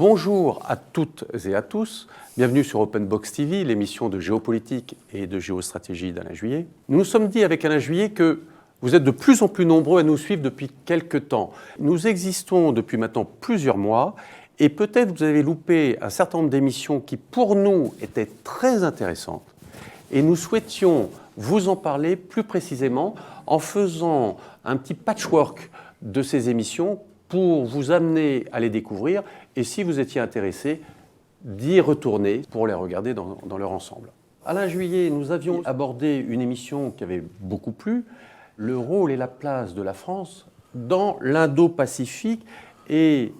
Bonjour à toutes et à tous, bienvenue sur Open Box TV, l'émission de géopolitique et de géostratégie d'Alain Juillet. Nous nous sommes dit avec Alain Juillet que vous êtes de plus en plus nombreux à nous suivre depuis quelques temps. Nous existons depuis maintenant plusieurs mois et peut-être vous avez loupé un certain nombre d'émissions qui pour nous étaient très intéressantes et nous souhaitions vous en parler plus précisément en faisant un petit patchwork de ces émissions pour vous amener à les découvrir et si vous étiez intéressé, d'y retourner pour les regarder dans leur ensemble. Alain Juillet, nous avions abordé une émission qui avait beaucoup plu, le rôle et la place de la France dans l'Indo-Pacifique et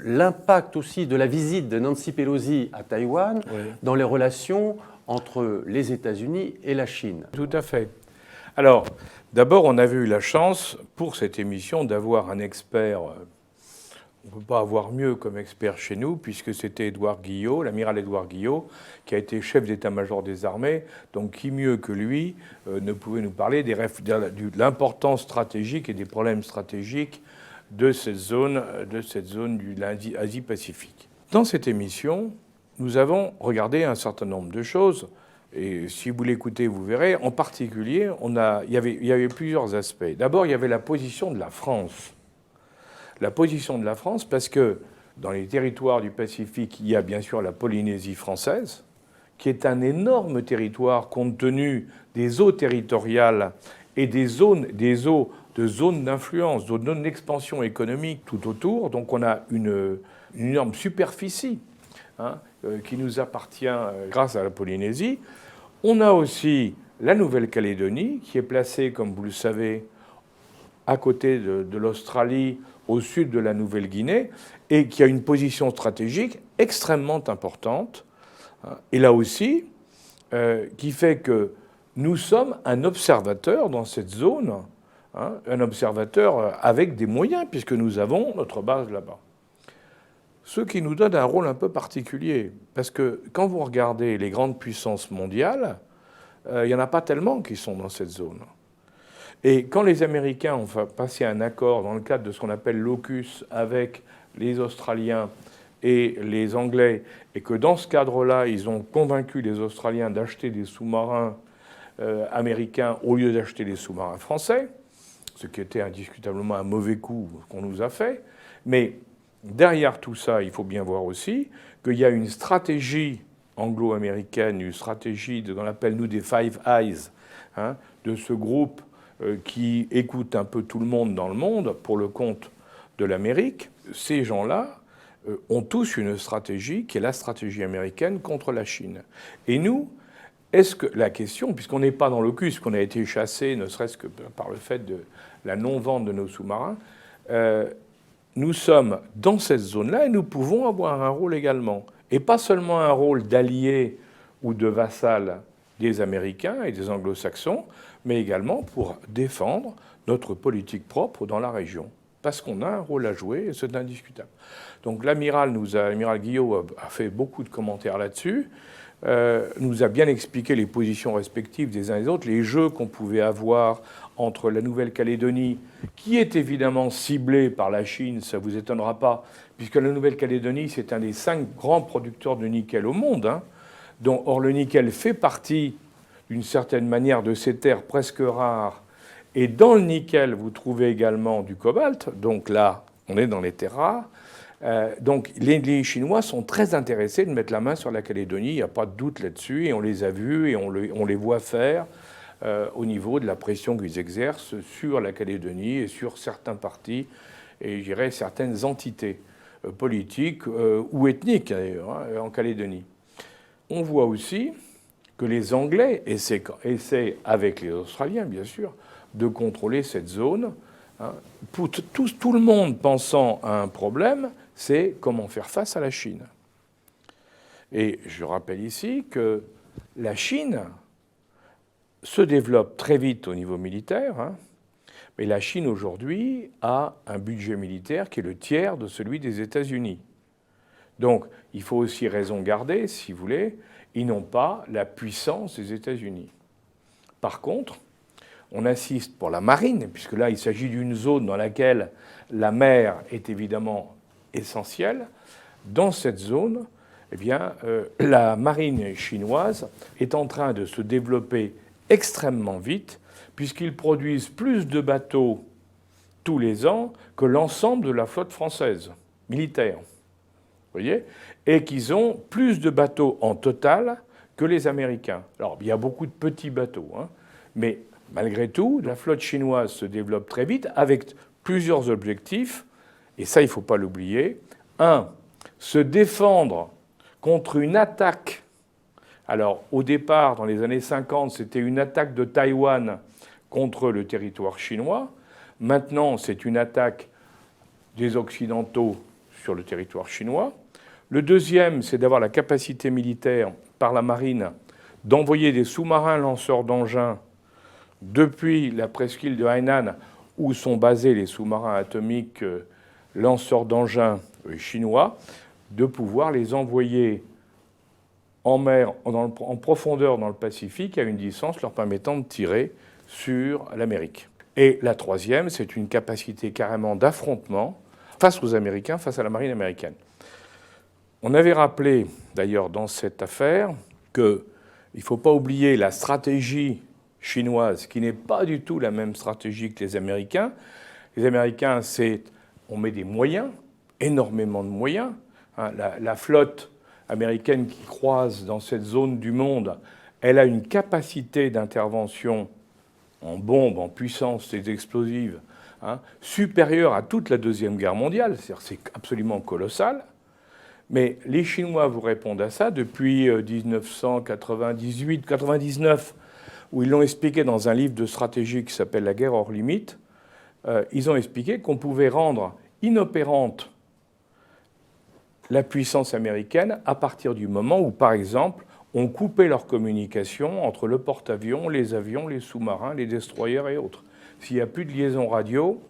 l'impact aussi de la visite de Nancy Pelosi à Taïwan dans les relations entre les États-Unis et la Chine. Tout à fait. Alors, d'abord, on avait eu la chance, pour cette émission, d'avoir un expert. On ne peut pas avoir mieux comme expert chez nous, puisque c'était Édouard Guillot, l'amiral Édouard Guillot, qui a été chef d'état-major des armées. Donc, qui mieux que lui ne pouvait nous parler de l'importance stratégique et des problèmes stratégiques de cette zone de l'Asie-Pacifique. Dans cette émission, nous avons regardé un certain nombre de choses. Et si vous l'écoutez, vous verrez. En particulier, il y avait plusieurs aspects. D'abord, il y avait la position de la France. La position de la France, parce que dans les territoires du Pacifique, il y a bien sûr la Polynésie française, qui est un énorme territoire compte tenu des eaux territoriales et des eaux de zones d'influence, de zones d'expansion économique tout autour. Donc on a une énorme superficie qui nous appartient grâce à la Polynésie. On a aussi la Nouvelle-Calédonie, qui est placée, comme vous le savez, à côté de l'Australie, au sud de la Nouvelle-Guinée, et qui a une position stratégique extrêmement importante. Et là aussi, qui fait que nous sommes un observateur dans cette zone, un observateur avec des moyens, puisque nous avons notre base là-bas. Ce qui nous donne un rôle un peu particulier, parce que quand vous regardez les grandes puissances mondiales, il n'y en a pas tellement qui sont dans cette zone. Et quand les Américains ont passé un accord dans le cadre de ce qu'on appelle l'AUKUS avec les Australiens et les Anglais, et que dans ce cadre-là, ils ont convaincu les Australiens d'acheter des sous-marins américains au lieu d'acheter des sous-marins français, ce qui était indiscutablement un mauvais coup qu'on nous a fait, mais derrière tout ça, il faut bien voir aussi qu'il y a une stratégie anglo-américaine, une stratégie de, qu'on appelle nous des Five Eyes, de ce groupe qui écoute un peu tout le monde dans le monde pour le compte de l'Amérique. Ces gens-là ont tous une stratégie qui est la stratégie américaine contre la Chine. Et nous, est-ce que la question, puisqu'on n'est pas dans l'AUKUS, qu'on a été chassé, ne serait-ce que par le fait de la non-vente de nos sous-marins, nous sommes dans cette zone-là et nous pouvons avoir un rôle également. Et pas seulement un rôle d'allié ou de vassal des Américains et des Anglo-Saxons, mais également pour défendre notre politique propre dans la région. Parce qu'on a un rôle à jouer et c'est indiscutable. Donc l'amiral Guillot a fait beaucoup de commentaires là-dessus, nous a bien expliqué les positions respectives des uns et des autres, les jeux qu'on pouvait avoir entre la Nouvelle-Calédonie, qui est évidemment ciblée par la Chine, ça ne vous étonnera pas, puisque la Nouvelle-Calédonie, c'est un des 5 grands producteurs de nickel au monde, or le nickel fait partie, d'une certaine manière, de ces terres presque rares. Et dans le nickel, vous trouvez également du cobalt, donc là, on est dans les terres rares. Donc les Chinois sont très intéressés de mettre la main sur la Calédonie, il n'y a pas de doute là-dessus, et on les a vus et on les voit faire au niveau de la pression qu'ils exercent sur la Calédonie et sur certains partis, et je dirais certaines entités politiques ou ethniques d'ailleurs, en Calédonie. On voit aussi que les Anglais essaient, avec les Australiens bien sûr, de contrôler cette zone. Pour tout le monde pensant à un problème, c'est comment faire face à la Chine. Et je rappelle ici que la Chine se développe très vite au niveau militaire, mais la Chine aujourd'hui a un budget militaire qui est le tiers de celui des États-Unis. Donc il faut aussi raison garder, si vous voulez, ils n'ont pas la puissance des États-Unis. Par contre, on assiste pour la marine, puisque là il s'agit d'une zone dans laquelle la mer est évidemment essentielle, dans cette zone, eh bien, la marine chinoise est en train de se développer extrêmement vite, puisqu'ils produisent plus de bateaux tous les ans que l'ensemble de la flotte française militaire. Vous voyez ? Et qu'ils ont plus de bateaux en total que les Américains. Alors, il y a beaucoup de petits bateaux, hein, mais malgré tout, la flotte chinoise se développe très vite avec plusieurs objectifs, et ça, il ne faut pas l'oublier. Un, se défendre contre une attaque. Alors, au départ, dans les années 50, c'était une attaque de Taïwan contre le territoire chinois. Maintenant, c'est une attaque des Occidentaux sur le territoire chinois. Le deuxième, c'est d'avoir la capacité militaire par la marine d'envoyer des sous-marins lanceurs d'engins depuis la presqu'île de Hainan, où sont basés les sous-marins atomiques lanceurs d'engins chinois, de pouvoir les envoyer en mer, en profondeur dans le Pacifique, à une distance leur permettant de tirer sur l'Amérique. Et la troisième, c'est une capacité carrément d'affrontement face aux Américains, face à la marine américaine. On avait rappelé, d'ailleurs, dans cette affaire, qu'il ne faut pas oublier la stratégie chinoise, qui n'est pas du tout la même stratégie que les Américains. Les Américains, on met des moyens, énormément de moyens. La flotte américaine qui croise dans cette zone du monde, elle a une capacité d'intervention en bombes, en puissance des explosives, supérieure à toute la Deuxième Guerre mondiale. C'est absolument colossal. Mais les Chinois vous répondent à ça depuis 1998-99, où ils l'ont expliqué dans un livre de stratégie qui s'appelle « La guerre hors limite ». Ils ont expliqué qu'on pouvait rendre inopérante la puissance américaine à partir du moment où, par exemple, on coupait leur communication entre le porte-avions, les avions, les sous-marins, les destroyers et autres. S'il n'y a plus de liaison radio,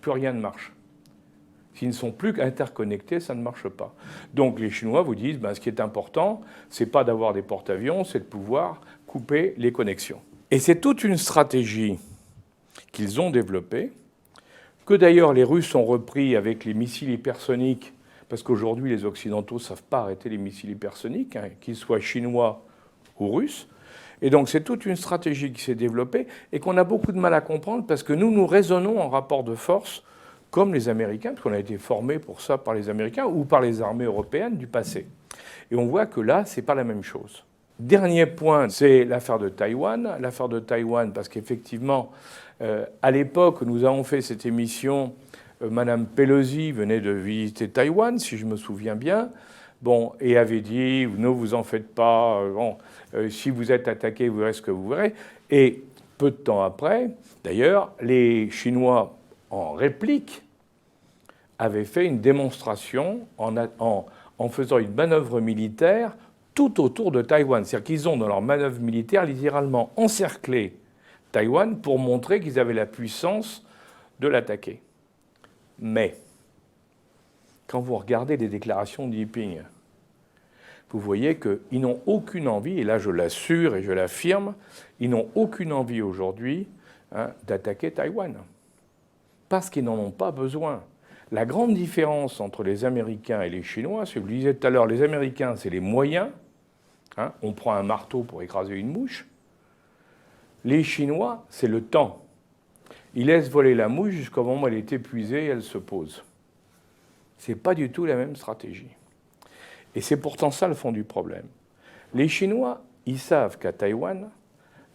plus rien ne marche. S'ils ne sont plus interconnectés, ça ne marche pas. Donc les Chinois vous disent, ce qui est important, ce n'est pas d'avoir des porte-avions, c'est de pouvoir couper les connexions. Et c'est toute une stratégie qu'ils ont développée, que d'ailleurs les Russes ont repris avec les missiles hypersoniques, parce qu'aujourd'hui les Occidentaux ne savent pas arrêter les missiles hypersoniques, qu'ils soient chinois ou russes. Et donc c'est toute une stratégie qui s'est développée et qu'on a beaucoup de mal à comprendre, parce que nous raisonnons en rapport de force comme les Américains, parce qu'on a été formés pour ça par les Américains ou par les armées européennes du passé. Et on voit que là, ce n'est pas la même chose. Dernier point, c'est l'affaire de Taïwan. L'affaire de Taïwan, parce qu'effectivement, à l'époque, nous avons fait cette émission, Madame Pelosi venait de visiter Taïwan, si je me souviens bien, et avait dit, ne vous en faites pas, si vous êtes attaqué, vous verrez ce que vous verrez. Et peu de temps après, d'ailleurs, les Chinois, en réplique, avait fait une démonstration en faisant une manœuvre militaire tout autour de Taïwan. C'est-à-dire qu'ils ont, dans leur manœuvre militaire, littéralement encerclé Taïwan pour montrer qu'ils avaient la puissance de l'attaquer. Mais, quand vous regardez les déclarations de Jinping, vous voyez qu'ils n'ont aucune envie, et là je l'assure et je l'affirme, ils n'ont aucune envie aujourd'hui d'attaquer Taïwan. Parce qu'ils n'en ont pas besoin. La grande différence entre les Américains et les Chinois, c'est que je vous le disais tout à l'heure, les Américains, c'est les moyens. On prend un marteau pour écraser une mouche. Les Chinois, c'est le temps. Ils laissent voler la mouche jusqu'au moment où elle est épuisée et elle se pose. Ce n'est pas du tout la même stratégie. Et c'est pourtant ça le fond du problème. Les Chinois, ils savent qu'à Taïwan,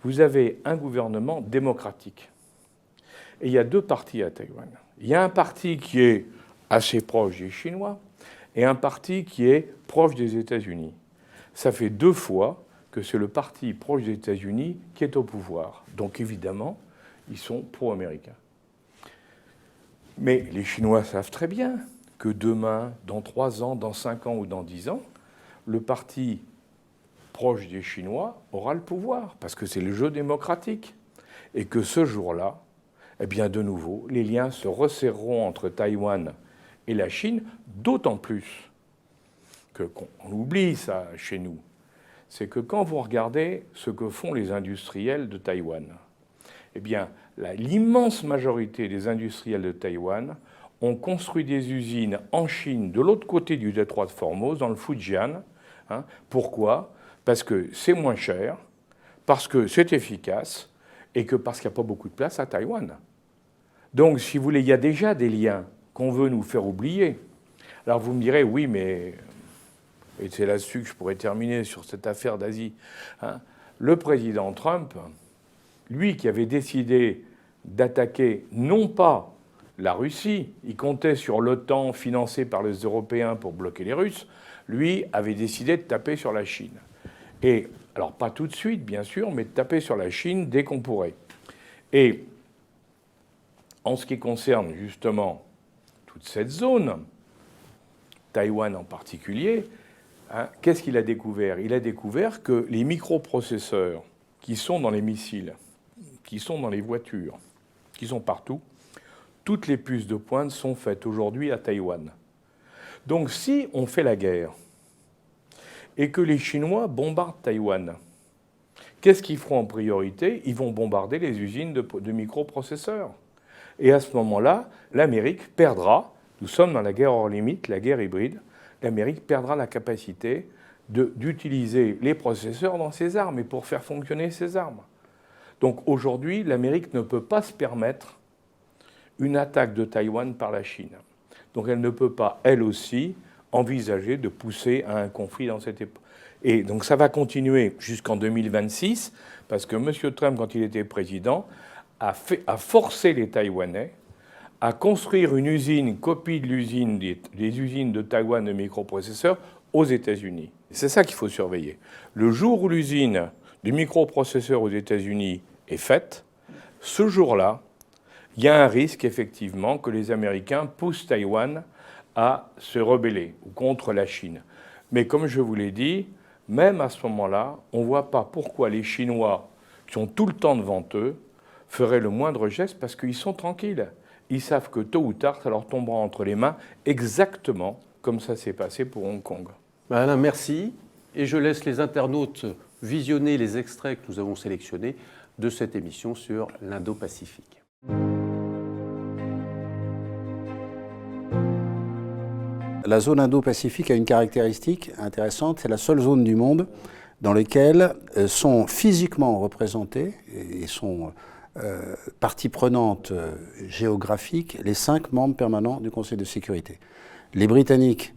vous avez un gouvernement démocratique. Et il y a deux partis à Taïwan. Il y a un parti qui est assez proche des Chinois et un parti qui est proche des États-Unis. Ça fait 2 fois que c'est le parti proche des États-Unis qui est au pouvoir. Donc évidemment, ils sont pro-américains. Mais les Chinois savent très bien que demain, dans 3 ans, dans 5 ans ou dans 10 ans, le parti proche des Chinois aura le pouvoir, parce que c'est le jeu démocratique. Et que ce jour-là, eh bien, de nouveau, les liens se resserreront entre Taïwan et la Chine, d'autant plus qu'on oublie ça chez nous. C'est que quand vous regardez ce que font les industriels de Taïwan, eh bien, l'immense majorité des industriels de Taïwan on construit des usines en Chine, de l'autre côté du détroit de Formose, dans le Fujian. Pourquoi ? Parce que c'est moins cher, parce que c'est efficace, et parce qu'il n'y a pas beaucoup de place à Taïwan. Donc, si vous voulez, il y a déjà des liens qu'on veut nous faire oublier. Alors vous me direz, oui, mais, et c'est là-dessus que je pourrais terminer sur cette affaire d'Asie, le président Trump, lui qui avait décidé d'attaquer non pas la Russie, il comptait sur l'OTAN financé par les Européens pour bloquer les Russes, lui avait décidé de taper sur la Chine. Et, alors pas tout de suite, bien sûr, mais de taper sur la Chine dès qu'on pourrait. Et en ce qui concerne justement toute cette zone, Taïwan en particulier, qu'est-ce qu'il a découvert ? Il a découvert que les microprocesseurs qui sont dans les missiles, qui sont dans les voitures, qui sont partout, toutes les puces de pointe sont faites aujourd'hui à Taïwan. Donc si on fait la guerre et que les Chinois bombardent Taïwan, qu'est-ce qu'ils feront en priorité ? Ils vont bombarder les usines de microprocesseurs. Et à ce moment-là, l'Amérique perdra, nous sommes dans la guerre hors limite, la guerre hybride, l'Amérique perdra la capacité d'utiliser les processeurs dans ses armes et pour faire fonctionner ses armes. Donc aujourd'hui, l'Amérique ne peut pas se permettre une attaque de Taïwan par la Chine. Donc elle ne peut pas, elle aussi, envisager de pousser à un conflit dans cette époque. Et donc ça va continuer jusqu'en 2026, parce que M. Trump, quand il était président, a forcé les Taïwanais à construire une usine, copie de l'usine, des usines de Taïwan de microprocesseurs aux États-Unis. C'est ça qu'il faut surveiller. Le jour où l'usine du microprocesseur aux États-Unis est faite, ce jour-là, il y a un risque, effectivement, que les Américains poussent Taïwan à se rebeller contre la Chine. Mais comme je vous l'ai dit, même à ce moment-là, on ne voit pas pourquoi les Chinois, qui ont tout le temps devant eux, feraient le moindre geste parce qu'ils sont tranquilles. Ils savent que tôt ou tard, ça leur tombera entre les mains, exactement comme ça s'est passé pour Hong Kong. Alain, merci. Et je laisse les internautes visionner les extraits que nous avons sélectionnés de cette émission sur l'Indo-Pacifique. La zone Indo-Pacifique a une caractéristique intéressante, c'est la seule zone du monde dans laquelle sont physiquement représentés et sont partie prenante géographique les 5 membres permanents du Conseil de sécurité. Les Britanniques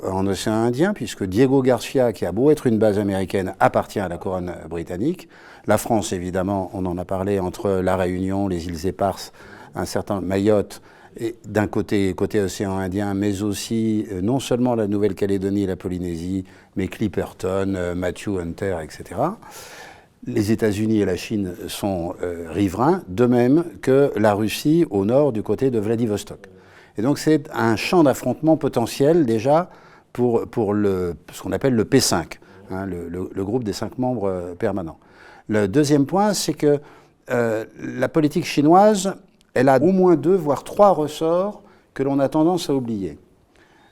en océan Indien, puisque Diego Garcia, qui a beau être une base américaine, appartient à la couronne britannique. La France, évidemment, on en a parlé, entre la Réunion, les îles Éparses, un certain Mayotte, et d'un côté océan Indien, mais aussi non seulement la Nouvelle-Calédonie et la Polynésie, mais Clipperton, Matthew Hunter, etc. Les États-Unis et la Chine sont riverains, de même que la Russie au nord du côté de Vladivostok. Et donc c'est un champ d'affrontement potentiel déjà pour ce qu'on appelle le P5, le groupe des 5 membres permanents. Le deuxième point, c'est que la politique chinoise, elle a au moins 2, voire 3 ressorts que l'on a tendance à oublier.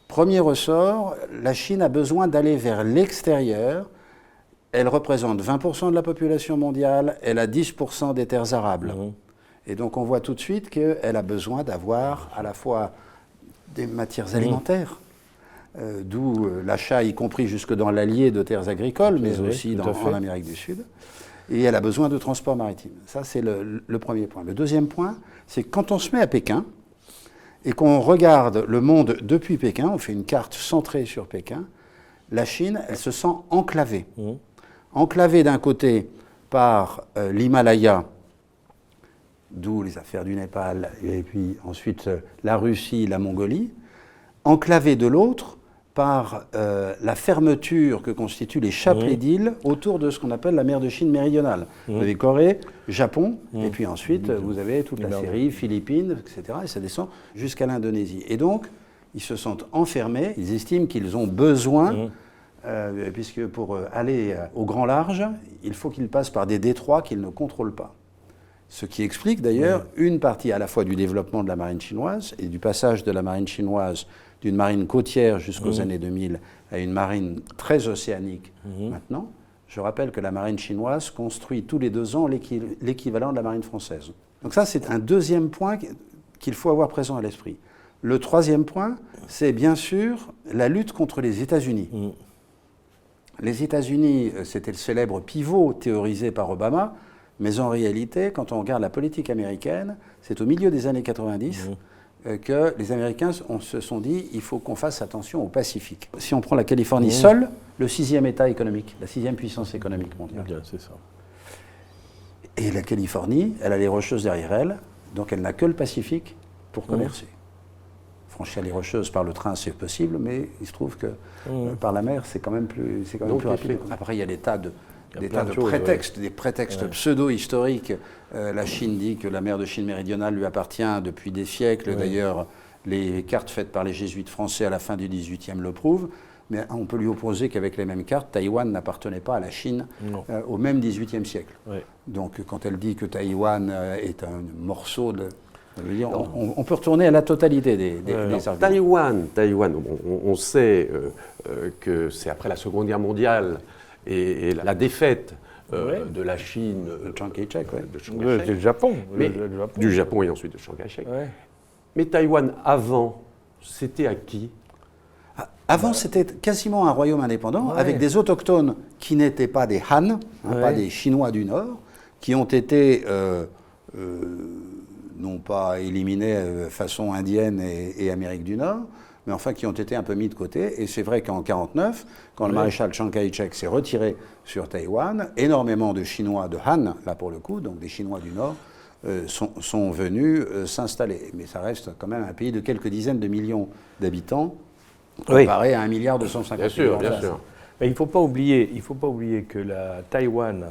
Premier ressort, la Chine a besoin d'aller vers l'extérieur. Elle représente 20% de la population mondiale, elle a 10% des terres arables. Et donc on voit tout de suite qu'elle a besoin d'avoir à la fois des matières alimentaires, d'où l'achat, y compris jusque dans l'Allier, de terres agricoles, mais aussi en Amérique du Sud. Et elle a besoin de transport maritime. Ça, c'est le premier point. Le deuxième point, c'est que quand on se met à Pékin et qu'on regarde le monde depuis Pékin, on fait une carte centrée sur Pékin, la Chine, elle se sent enclavée. Enclavée d'un côté par l'Himalaya, d'où les affaires du Népal, et puis ensuite la Russie, la Mongolie, enclavée de l'autre par la fermeture que constituent les chapelets d'îles autour de ce qu'on appelle la mer de Chine méridionale. Vous avez Corée, Japon, et puis ensuite vous avez toute la série, Philippines, etc. Et ça descend jusqu'à l'Indonésie. Et donc, ils se sentent enfermés, ils estiment qu'ils ont besoin, puisque pour aller au grand large, il faut qu'ils passent par des détroits qu'ils ne contrôlent pas. Ce qui explique d'ailleurs une partie à la fois du développement de la marine chinoise et du passage de la marine chinoise d'une marine côtière jusqu'aux années 2000 à une marine très océanique maintenant. Je rappelle que la marine chinoise construit tous les 2 ans l'équivalent de la marine française. Donc ça, c'est un deuxième point qu'il faut avoir présent à l'esprit. Le troisième point, c'est bien sûr la lutte contre les États-Unis. Les États-Unis, c'était le célèbre pivot théorisé par Obama, mais en réalité, quand on regarde la politique américaine, c'est au milieu des années 90 que les Américains se sont dit il faut qu'on fasse attention au Pacifique. Si on prend la Californie seule, le 6e État économique, la 6e puissance économique mondiale. Bien, c'est ça. Et la Californie, elle a les Rocheuses derrière elle, donc elle n'a que le Pacifique pour commercer. Franchir les Rocheuses par le train, c'est possible, mais il se trouve que par la mer, c'est quand même plus, plus rapide. Après, il y a des tas de prétextes, des prétextes pseudo-historiques. La Chine dit que la mer de Chine méridionale lui appartient depuis des siècles. D'ailleurs, les cartes faites par les jésuites français à la fin du XVIIIe le prouvent. Mais on peut lui opposer qu'avec les mêmes cartes, Taïwan n'appartenait pas à la Chine au même XVIIIe siècle. Donc, quand elle dit que Taïwan est un morceau de... On peut retourner à la totalité des arguments. Taïwan, on sait que c'est après la Seconde Guerre mondiale et la défaite de la Chine, de Chiang Kai-shek, du Japon. Du Japon et ensuite de Chiang Kai-shek. Mais Taïwan, avant, c'était à qui? Avant, c'était quasiment un royaume indépendant, avec des autochtones qui n'étaient pas des Han, pas des Chinois du Nord, qui ont été... non pas éliminés façon indienne et Amérique du Nord, mais enfin qui ont été un peu mis de côté. Et c'est vrai qu'en 1949, quand le maréchal Chiang Kai-shek s'est retiré sur Taïwan, énormément de Chinois, de Han, là pour le coup, donc des Chinois du Nord, sont venus s'installer. Mais ça reste quand même un pays de quelques dizaines de millions d'habitants, comparé à 1,250 milliard. Bien sûr, bien sûr. Mais il ne faut pas oublier que la Taïwan...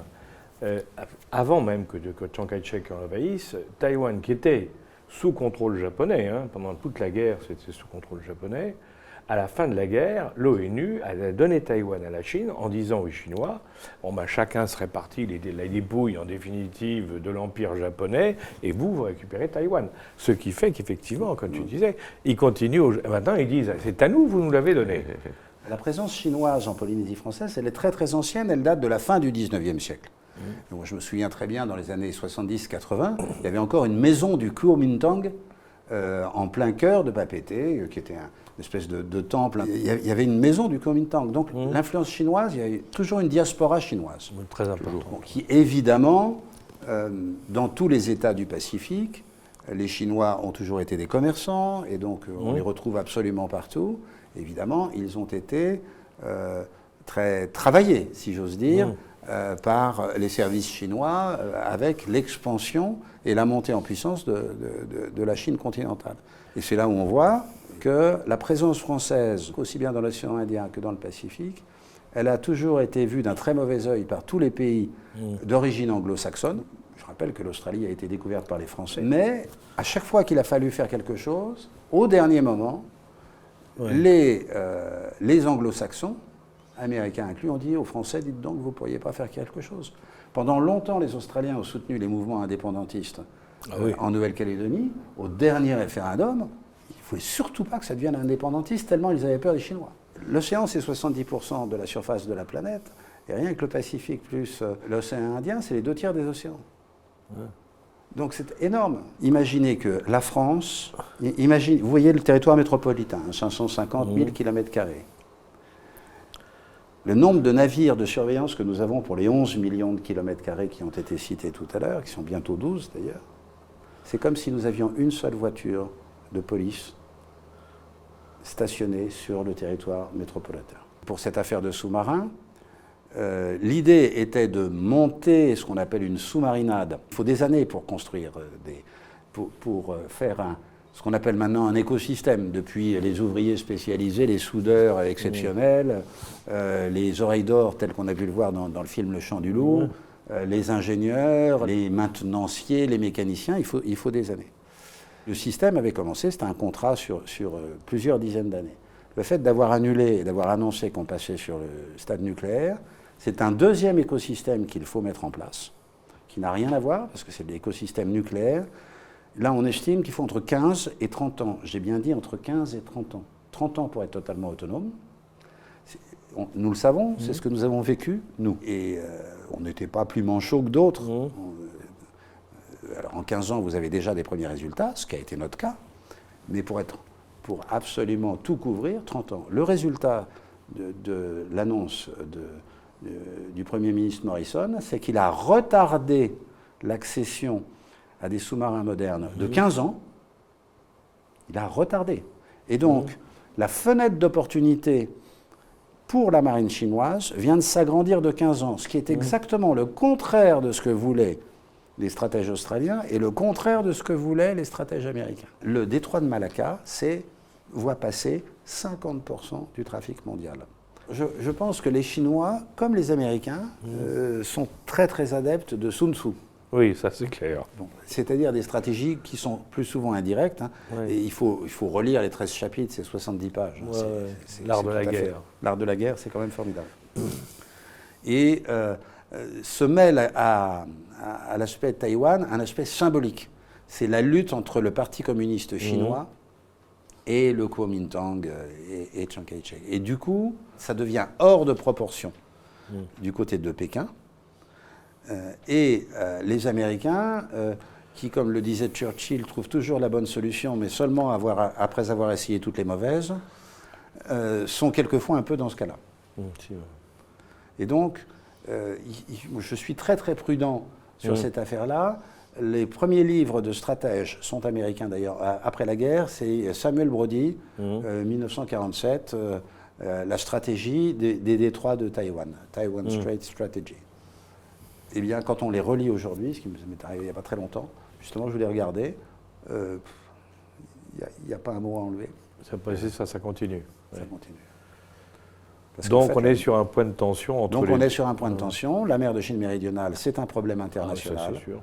avant même que Chiang Kai-shek envahisse, Taïwan, qui était sous contrôle japonais, pendant toute la guerre, c'était sous contrôle japonais, à la fin de la guerre, l'ONU a donné Taïwan à la Chine en disant aux Chinois, chacun se répartit les dépouilles en définitive de l'Empire japonais, et vous récupérez Taïwan. Ce qui fait qu'effectivement, comme tu disais, ils continuent, maintenant ils disent, c'est à nous, vous nous l'avez donné. La présence chinoise en Polynésie française, elle est très très ancienne, elle date de la fin du 19e siècle. Moi, je me souviens très bien, dans les années 70-80, il y avait encore une maison du Kuomintang en plein cœur de Papeete, qui était une espèce de temple. Il y avait une maison du Kuomintang. Donc l'influence chinoise, il y a toujours une diaspora chinoise. Très important. Qui, évidemment, dans tous les États du Pacifique, les Chinois ont toujours été des commerçants, et donc on les retrouve absolument partout. Évidemment, ils ont été très travaillés, si j'ose dire, par les services chinois avec l'expansion et la montée en puissance de la Chine continentale. Et c'est là où on voit que la présence française, aussi bien dans l'océan Indien que dans le Pacifique, elle a toujours été vue d'un très mauvais œil par tous les pays d'origine anglo-saxonne. Je rappelle que l'Australie a été découverte par les Français. Mais à chaque fois qu'il a fallu faire quelque chose, au dernier moment, les anglo-saxons, Américains inclus, ont dit aux Français, dites donc, vous ne pourriez pas faire quelque chose. Pendant longtemps, les Australiens ont soutenu les mouvements indépendantistes en Nouvelle-Calédonie. Au dernier référendum, il ne fallait surtout pas que ça devienne indépendantiste, tellement ils avaient peur des Chinois. L'océan, c'est 70% de la surface de la planète, et rien que le Pacifique plus l'océan Indien, c'est les 2 tiers des océans. Donc c'est énorme. Imaginez que la France, vous voyez le territoire métropolitain, 550 000 km². Le nombre de navires de surveillance que nous avons pour les 11 millions de kilomètres carrés qui ont été cités tout à l'heure, qui sont bientôt 12 d'ailleurs, c'est comme si nous avions une seule voiture de police stationnée sur le territoire métropolitain. Pour cette affaire de sous-marin, l'idée était de monter ce qu'on appelle une sous-marinade. Il faut des années pour construire, pour faire ce qu'on appelle maintenant un écosystème, depuis les ouvriers spécialisés, les soudeurs exceptionnels, les oreilles d'or telles qu'on a pu le voir dans le film Le Chant du Loup, les ingénieurs, les maintenanciers, les mécaniciens, il faut des années. Le système avait commencé, c'était un contrat sur plusieurs dizaines d'années. Le fait d'avoir annulé et d'avoir annoncé qu'on passait sur le stade nucléaire, c'est un deuxième écosystème qu'il faut mettre en place, qui n'a rien à voir, parce que c'est l'écosystème nucléaire. Là, on estime qu'il faut entre 15 et 30 ans. J'ai bien dit entre 15 et 30 ans. 30 ans pour être totalement autonome. Nous le savons, c'est ce que nous avons vécu, nous. Et on n'était pas plus manchots que d'autres. Alors, en 15 ans, vous avez déjà des premiers résultats, ce qui a été notre cas. Mais pour être pour absolument tout couvrir, 30 ans. Le résultat de l'annonce du Premier ministre Morrison, c'est qu'il a retardé l'accession à des sous-marins modernes de 15 ans. Il a retardé. Et donc, la fenêtre d'opportunité pour la marine chinoise vient de s'agrandir de 15 ans, ce qui est exactement le contraire de ce que voulaient les stratèges australiens et le contraire de ce que voulaient les stratèges américains. Le détroit de Malacca voit passer 50% du trafic mondial. Je pense que les Chinois, comme les Américains, sont très très adeptes de Sun Tzu. Oui, ça c'est clair. Bon, c'est-à-dire des stratégies qui sont plus souvent indirectes. Et il faut relire les 13 chapitres, c'est 70 pages. L'art de la guerre. L'art de la guerre, c'est quand même formidable. Et se mêle à l'aspect de Taïwan un aspect symbolique. C'est la lutte entre le Parti communiste chinois et le Kuomintang et Chiang Kai-shek. Et du coup, ça devient hors de proportion du côté de Pékin. Les Américains, qui, comme le disait Churchill, trouvent toujours la bonne solution, mais seulement après avoir essayé toutes les mauvaises, sont quelquefois un peu dans ce cas-là. Et donc, je suis très très prudent sur cette affaire-là. Les premiers livres de stratèges sont américains d'ailleurs, après la guerre, c'est Samuel Brody, 1947, la stratégie des détroits de Taïwan, Taiwan Strait Strategy. Eh bien, quand on les relit aujourd'hui, ce qui m'est arrivé il n'y a pas très longtemps, justement, je les regardais, il n'y a pas un mot à enlever. Ça continue. Ça continue. Donc on est sur un point de tension entre on est sur un point de tension. La mer de Chine méridionale, c'est un problème international. Ça, c'est sûr.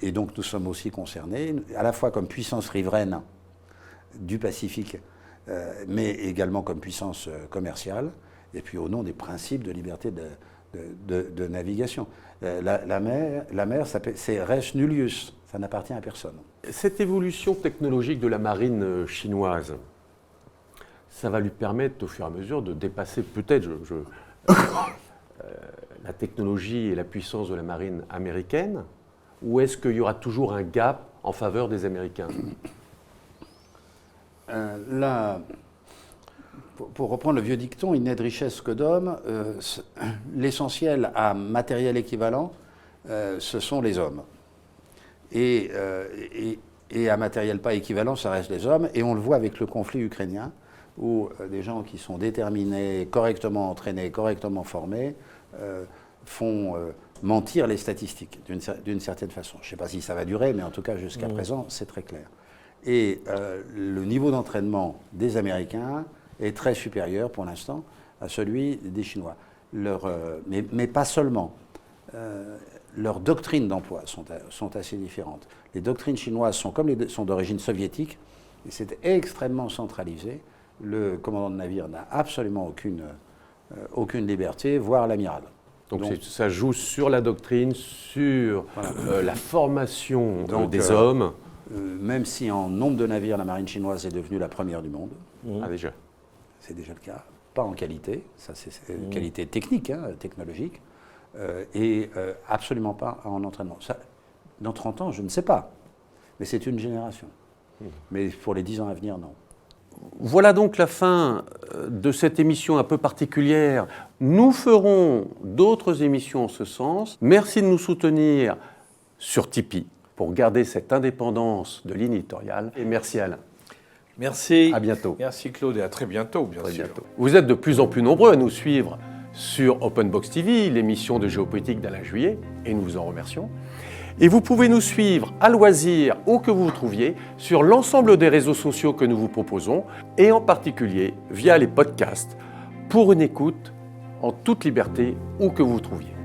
Et donc nous sommes aussi concernés, à la fois comme puissance riveraine du Pacifique, mais également comme puissance commerciale, et puis au nom des principes de liberté de navigation. La mer, c'est res nullius, ça n'appartient à personne. Cette évolution technologique de la marine chinoise, ça va lui permettre au fur et à mesure de dépasser peut-être la technologie et la puissance de la marine américaine, ou est-ce qu'il y aura toujours un gap en faveur des Américains ? Pour reprendre le vieux dicton, il n'est de richesse que d'hommes. L'essentiel à matériel équivalent, ce sont les hommes. Et à matériel pas équivalent, ça reste les hommes. Et on le voit avec le conflit ukrainien, où des gens qui sont déterminés, correctement entraînés, correctement formés, font mentir les statistiques d'une certaine façon. Je ne sais pas si ça va durer, mais en tout cas, jusqu'à présent, c'est très clair. Et le niveau d'entraînement des Américains est très supérieur pour l'instant à celui des Chinois. Mais pas seulement. Leurs doctrines d'emploi sont assez différentes. Les doctrines chinoises sont d'origine soviétique, et c'est extrêmement centralisé. Le commandant de navire n'a absolument aucune liberté, voire l'amiral. Donc ça joue sur la doctrine, sur la formation des hommes. Même si en nombre de navires, la marine chinoise est devenue la première du monde. Ah, déjà. C'est déjà le cas. Pas en qualité, ça c'est qualité technique, technologique, et absolument pas en entraînement. Ça, dans 30 ans, je ne sais pas, mais c'est une génération. Mais pour les 10 ans à venir, non. Voilà donc la fin de cette émission un peu particulière. Nous ferons d'autres émissions en ce sens. Merci de nous soutenir sur Tipeee pour garder cette indépendance de ligne éditoriale. Et merci Alain. Merci. À bientôt. Merci Claude et à très bientôt, bien sûr. Bientôt. Vous êtes de plus en plus nombreux à nous suivre sur Open Box TV, l'émission de géopolitique d'Alain Juillet, et nous vous en remercions. Et vous pouvez nous suivre à loisir, où que vous vous trouviez, sur l'ensemble des réseaux sociaux que nous vous proposons, et en particulier via les podcasts, pour une écoute en toute liberté, où que vous vous trouviez.